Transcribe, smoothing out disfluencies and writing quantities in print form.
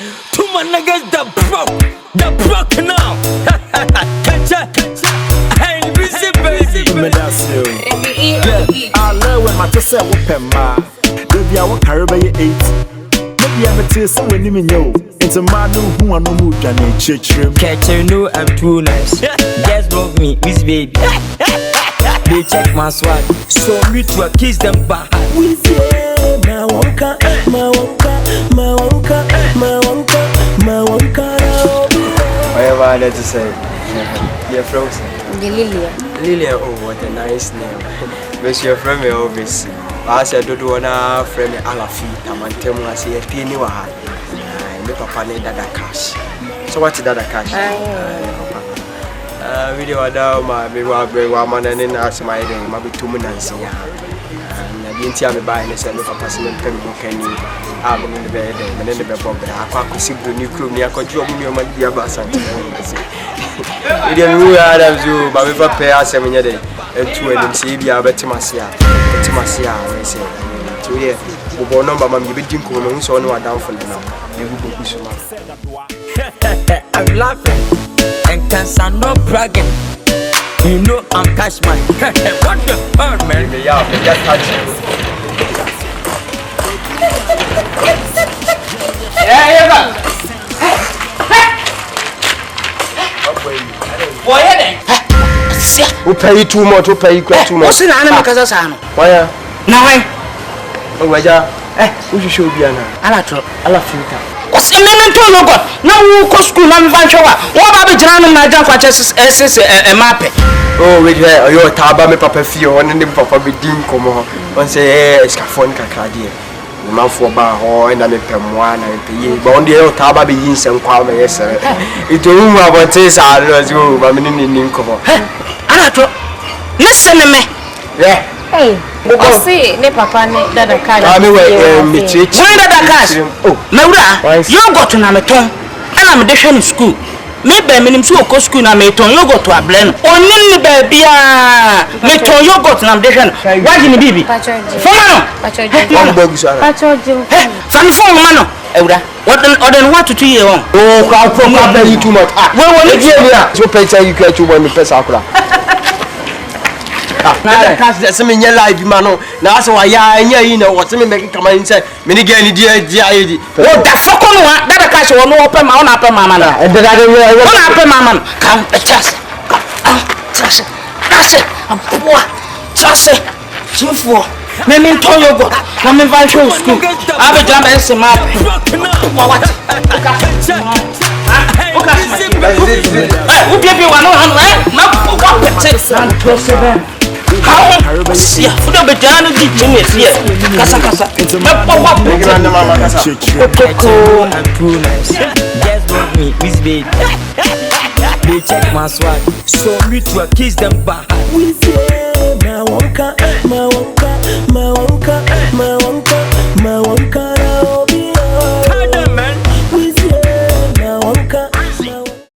To my niggas that broke now. Hey, busy baby. Me that's you. Yeah, I love when my tessa whoop ma. Baby, I want carry by 8. Maybe I'm a taste when you know. It's a man who are no mood and a church room. Catch her, no, I'm too nice. Just love me, Miss Baby. They check my swag, so me to a kiss them back. We say, my wonka, my wonka, my wonka, my wonka, my wonka. Whatever I had to say. You're frozen. Lilia. Lilia, oh, what a nice name. Miss your friend, me always. I said, don't want to friend me Alafi. I'm on tell me I say a penny wa. Me papa need that cash. So what's that cash? Video ada ma me wa bring wa man and ask my day ma be 2 months ya. Na bi ntia me buy ne say me papa se me pem go kani a go me be dey me ne be bob da akwa kwesi bro ni krom ni akwadwo mu me ma dia ba asante. Video me wa adam zo ba me papa asem nya dey entu anim se bia betimase a we say to here bo number ma me be din ko me hu so no adam for now me go go so ma. I'm laughing and cancer no bragging. You know I'm cash man. What the hell, man? Yeah, me just touch you. Yeah. Boy, who pay too much? Who pay too much? what's in anime Kazasano? Why? Now, Oh, Waja. Who should be an Alatro. Alafita? What's in Memento Logot? Now, who go school, I'm Vanchoa. What about the German Najan for just a map? Oh, with her, your taba, me papa feel, and then papa be dim come on. One say, Scafon Kakadi. The man for bar, and I'm a Pemwana and Pay. But on the old taba be in some quality, yes, sir. It don't about this, I was you, but I'm in cover. Alatro. Listen to me. Yeah. Hey, see, ne papa ne dada card. I'm away, me teach. When that cash? Oh, Laura, you go to Namaton, and I'm a in school. Maybe I'm in school, and I you go to a blend. Only baby, me to you go to Namaton. Why didn't you be? Funny phone, Mano. What to 2 years on? Oh, crowd from you too much. Well, what did you pay you get to one with Pesacra? Now, that's some in your life, Mano. Now, so I know what's me making come and say, many again, dear, what the fuck on what? That cash will not open my own upper mamma. And then I don't know what happened, mamma. Come, trust. Trust it. I'm poor. Trust it. Chief for. Maybe tell you what. I'm in Vancho school. I'll be done as a map. What? Who gave you one on right? Not what? How? See, for the Bajana did Jimmy here. Casa. I'm too nice. Just love me, Miss Baby. They check my swag, so me to a kiss them back. We say, my wonka, my wonka, my wonka, my wonka, my wonka.